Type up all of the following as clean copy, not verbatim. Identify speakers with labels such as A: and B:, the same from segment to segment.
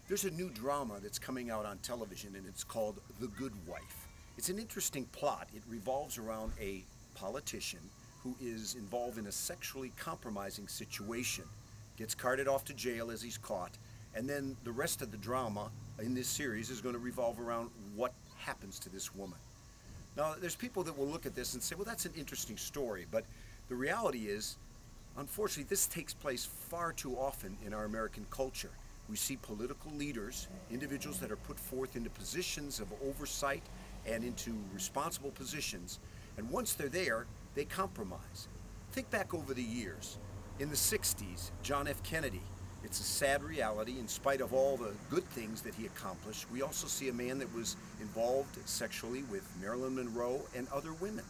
A: There's a new drama that's coming out on television and it's called The Good Wife. It's an interesting plot. It revolves around a politician who is involved in a sexually compromising situation, gets carted off to jail as he's caught, and then the rest of the drama in this series is going to revolve around what happens to this woman. Now, there's people that will look at this and say, well, that's an interesting story, but the reality is, unfortunately, this takes place far too often in our American culture. We see political leaders, individuals that are put forth into positions of oversight and into responsible positions, and once they're there, they compromise. Think back over the years. In the 60s, John F. Kennedy. It's a sad reality. In spite of all the good things that he accomplished, we also see a man that was involved sexually with Marilyn Monroe and other women.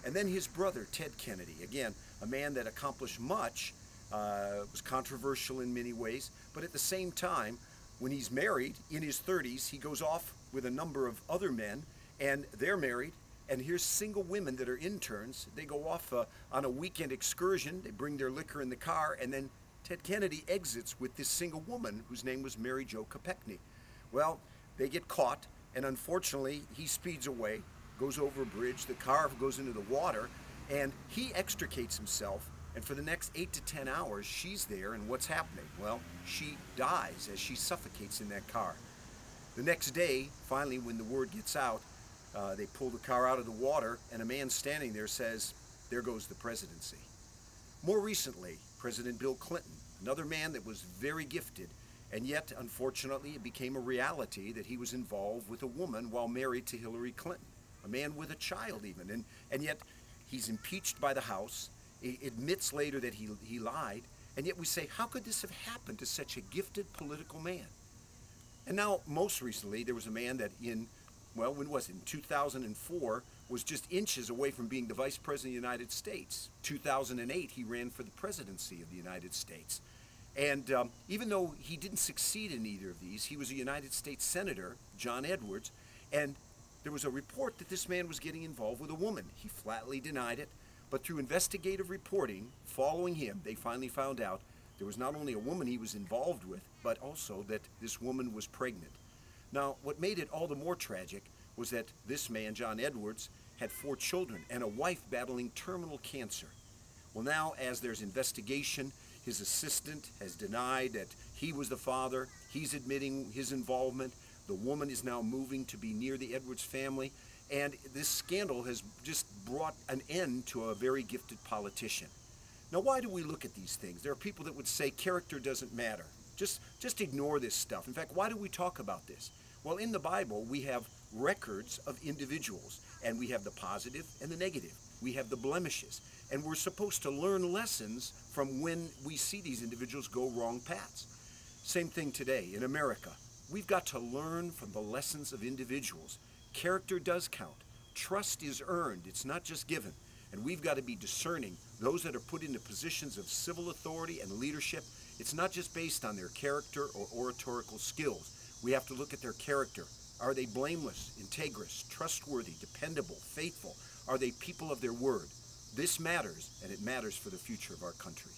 A: And then his brother, Ted Kennedy, again, a man that accomplished much, was controversial in many ways, but at the same time, when he's married in his 30s, he goes off with a number of other men, and they're married, and here's single women that are interns. They go off on a weekend excursion, they bring their liquor in the car, and then Ted Kennedy exits with this single woman whose name was Mary Jo Kopechne. Well, they get caught, and unfortunately, he speeds away, goes over a bridge, the car goes into the water, and he extricates himself. And for the next 8 to 10 hours, she's there, and what's happening? Well, she dies as she suffocates in that car. The next day, finally, when the word gets out, they pull the car out of the water, and a man standing there says, "There goes the presidency." More recently, President Bill Clinton, another man that was very gifted, and yet, unfortunately, it became a reality that he was involved with a woman while married to Hillary Clinton, a man with a child even, and yet he's impeached by the House. He admits later that he lied, and yet we say, how could this have happened to such a gifted political man? And now, most recently, there was a man that when was it? In 2004, was just inches away from being the Vice President of the United States. 2008, he ran for the presidency of the United States. And even though he didn't succeed in either of these, he was a United States Senator, John Edwards, and there was a report that this man was getting involved with a woman. He flatly denied it. But through investigative reporting following him, they finally found out there was not only a woman he was involved with, but also that this woman was pregnant. Now, what made it all the more tragic was that this man, John Edwards, had 4 children and a wife battling terminal cancer. Well, now, as there's investigation, his assistant has denied that he was the father. He's admitting his involvement. The woman is now moving to be near the Edwards family. And this scandal has just brought an end to a very gifted politician. Now, why do we look at these things? There are people that would say character doesn't matter. Just ignore this stuff. In fact, why do we talk about this? Well, in the Bible, we have records of individuals, and we have the positive and the negative. We have the blemishes, and we're supposed to learn lessons from when we see these individuals go wrong paths. Same thing today in America. We've got to learn from the lessons of individuals. Character does count. Trust is earned. It's not just given. And we've got to be discerning. Those that are put into positions of civil authority and leadership, it's not just based on their character or oratorical skills. We have to look at their character. Are they blameless, integrous, trustworthy, dependable, faithful? Are they people of their word? This matters, and it matters for the future of our country.